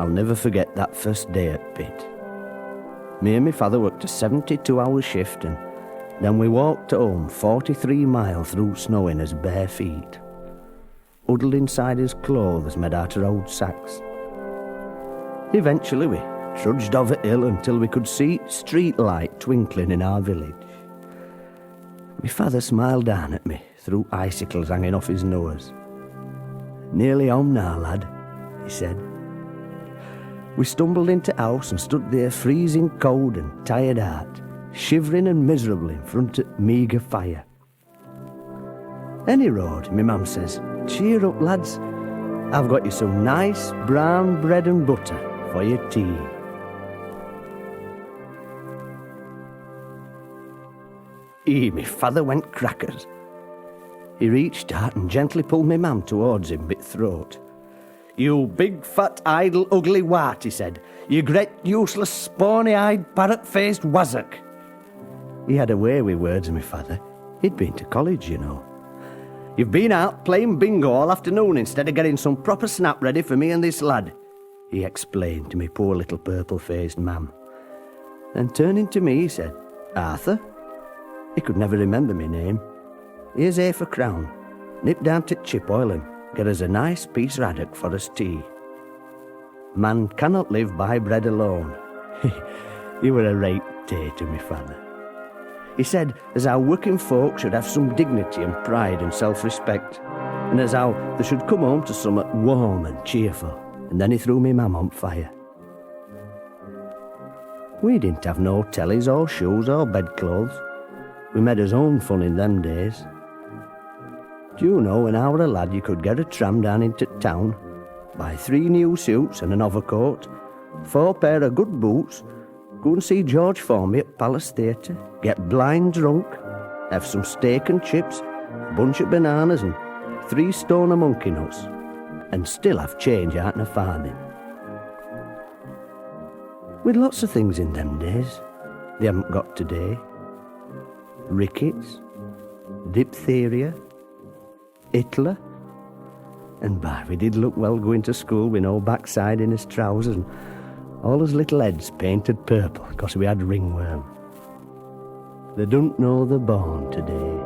I'll never forget that first day at pit. Me and my father worked a 72-hour shift, and then we walked home 43 miles through snow in his bare feet, huddled inside his clothes made out of old sacks. Eventually we trudged over hill until we could see street light twinkling in our village. My father smiled down at me through icicles hanging off his nose. "Nearly home now, lad," he said. We stumbled into house and stood there freezing cold and tired out, shivering and miserable in front of meagre fire. "Any road," my mum says. "Cheer up, lads. I've got you some nice brown bread and butter for your tea." My father went crackers. He reached out and gently pulled my mum towards him bit throat. "You big, fat, idle, ugly wart," he said. "You great, useless, spawny-eyed, parrot-faced wazzock." He had a way with words, my father. He'd been to college, you know. "You've been out playing bingo all afternoon instead of getting some proper snap ready for me and this lad," he explained to me poor little purple-faced mam. Then turning to me, he said, "Arthur." He could never remember my name. "Here's half a crown. Nip down to Chipoil and get us a nice piece of haddock for us tea. Man cannot live by bread alone." He were a right day to me father. He said as how working folk should have some dignity and pride and self-respect, and as how they should come home to somewhat warm and cheerful, and then he threw me mam on fire. We didn't have no tellies or shoes or bedclothes. We made us own fun in them days. Do you know, when I were a lad, you could get a tram down into town, buy 3 new suits and an overcoat, 4 pair of good boots, go and see George Formby at Palace Theatre, get blind drunk, have some steak and chips, a bunch of bananas and 3 stone of monkey nuts, and still have change out in a farthing. With lots of things in them days they haven't got today. Rickets, diphtheria, Hitler, and by we did look well going to school with no backside in his trousers and all his little heads painted purple because we had ringworm. They don't know they're born today.